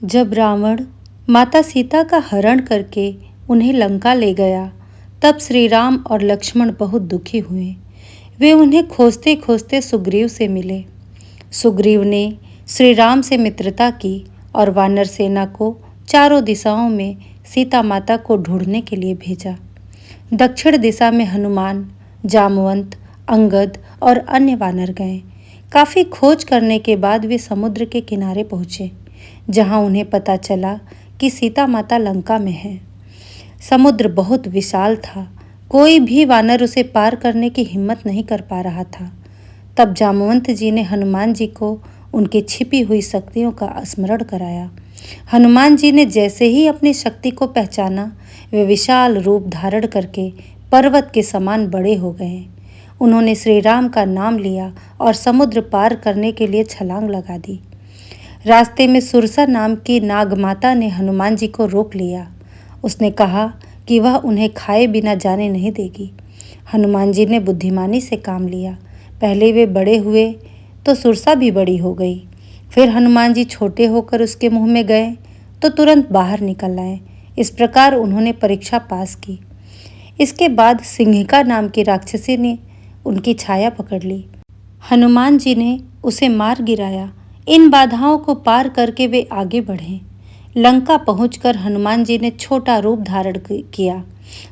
जब रावण माता सीता का हरण करके उन्हें लंका ले गया, तब श्री राम और लक्ष्मण बहुत दुखी हुए। वे उन्हें खोजते खोजते सुग्रीव से मिले। सुग्रीव ने श्री राम से मित्रता की और वानर सेना को चारों दिशाओं में सीता माता को ढूंढने के लिए भेजा। दक्षिण दिशा में हनुमान, जामवंत, अंगद और अन्य वानर गए। काफ़ी खोज करने के बाद वे समुद्र के किनारे पहुँचे, जहाँ उन्हें पता चला कि सीता माता लंका में है। समुद्र बहुत विशाल था, कोई भी वानर उसे पार करने की हिम्मत नहीं कर पा रहा था। तब जामवंत जी ने हनुमान जी को उनकी छिपी हुई शक्तियों का स्मरण कराया। हनुमान जी ने जैसे ही अपनी शक्ति को पहचाना, वे विशाल रूप धारण करके पर्वत के समान बड़े हो गए। उन्होंने श्री राम का नाम लिया और समुद्र पार करने के लिए छलांग लगा दी। रास्ते में सुरसा नाम की नागमाता ने हनुमान जी को रोक लिया। उसने कहा कि वह उन्हें खाए बिना जाने नहीं देगी। हनुमान जी ने बुद्धिमानी से काम लिया। पहले वे बड़े हुए तो सुरसा भी बड़ी हो गई। फिर हनुमान जी छोटे होकर उसके मुंह में गए तो तुरंत बाहर निकल आए। इस प्रकार उन्होंने परीक्षा पास की। इसके बाद सिंहिका नाम की राक्षसी ने उनकी छाया पकड़ ली। हनुमान जी ने उसे मार गिराया। इन बाधाओं को पार करके वे आगे बढ़े। लंका पहुंचकर हनुमान जी ने छोटा रूप धारण किया।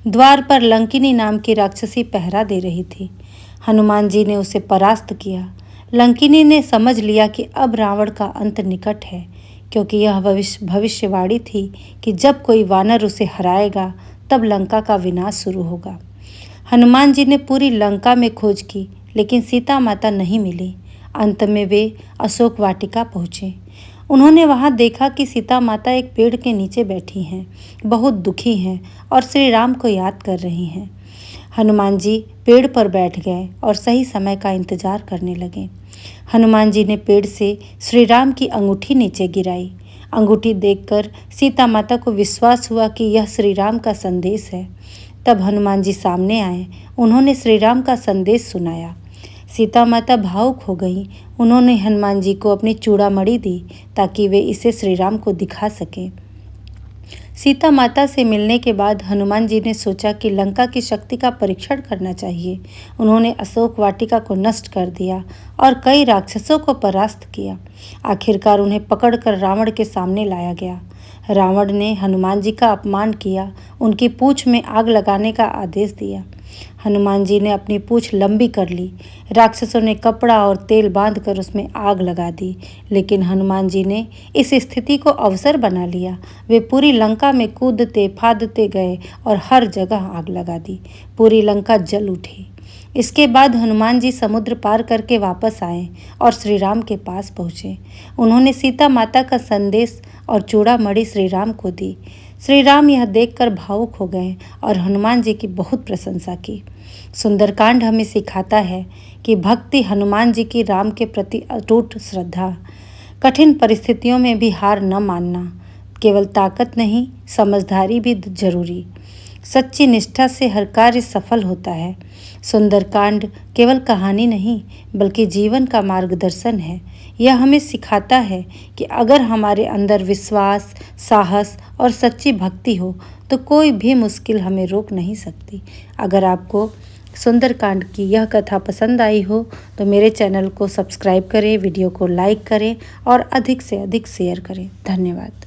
द्वार पर लंकिनी नाम की राक्षसी पहरा दे रही थी। हनुमान जी ने उसे परास्त किया। लंकिनी ने समझ लिया कि अब रावण का अंत निकट है, क्योंकि यह भविष्यवाणी थी कि जब कोई वानर उसे हराएगा तब लंका का विनाश शुरू होगा। हनुमान जी ने पूरी लंका में खोज की, लेकिन सीता माता नहीं मिली। अंत में वे अशोक वाटिका पहुँचे। उन्होंने वहां देखा कि सीता माता एक पेड़ के नीचे बैठी हैं, बहुत दुखी हैं और श्री राम को याद कर रही हैं। हनुमान जी पेड़ पर बैठ गए और सही समय का इंतजार करने लगे। हनुमान जी ने पेड़ से श्री राम की अंगूठी नीचे गिराई। अंगूठी देखकर सीता माता को विश्वास हुआ कि यह श्री राम का संदेश है। तब हनुमान जी सामने आए। उन्होंने श्री राम का संदेश सुनाया। सीता माता भावुक हो गईं। उन्होंने हनुमान जी को अपनी चूड़ामणि दी ताकि वे इसे श्री राम को दिखा सकें। सीता माता से मिलने के बाद हनुमान जी ने सोचा कि लंका की शक्ति का परीक्षण करना चाहिए। उन्होंने अशोक वाटिका को नष्ट कर दिया और कई राक्षसों को परास्त किया। आखिरकार उन्हें पकड़कर रावण के सामने लाया गया। रावण ने हनुमान जी का अपमान किया, उनकी पूंछ में आग लगाने का आदेश दिया। हनुमान जी ने अपनी पूंछ लंबी कर ली। राक्षसों ने कपड़ा और तेल बांधकर उसमें आग लगा दी, लेकिन हनुमान जी ने इस स्थिति को अवसर बना लिया। वे पूरी लंका में कूदते फादते गए और हर जगह आग लगा दी। पूरी लंका जल उठी। इसके बाद हनुमान जी समुद्र पार करके वापस आए और श्री राम के पास पहुँचे। उन्होंने सीता माता का संदेश और चूड़ामणि श्री राम को दी। श्री राम यह देखकर भावुक हो गए और हनुमान जी की बहुत प्रशंसा की। सुंदरकांड हमें सिखाता है कि भक्ति, हनुमान जी की राम के प्रति अटूट श्रद्धा, कठिन परिस्थितियों में भी हार न मानना, केवल ताकत नहीं समझदारी भी जरूरी। सच्ची निष्ठा से हर कार्य सफल होता है। सुंदरकांड केवल कहानी नहीं बल्कि जीवन का मार्गदर्शन है। यह हमें सिखाता है कि अगर हमारे अंदर विश्वास, साहस और सच्ची भक्ति हो तो कोई भी मुश्किल हमें रोक नहीं सकती। अगर आपको सुंदरकांड की यह कथा पसंद आई हो तो मेरे चैनल को सब्सक्राइब करें, वीडियो को लाइक करें और अधिक से अधिक शेयर करें। धन्यवाद।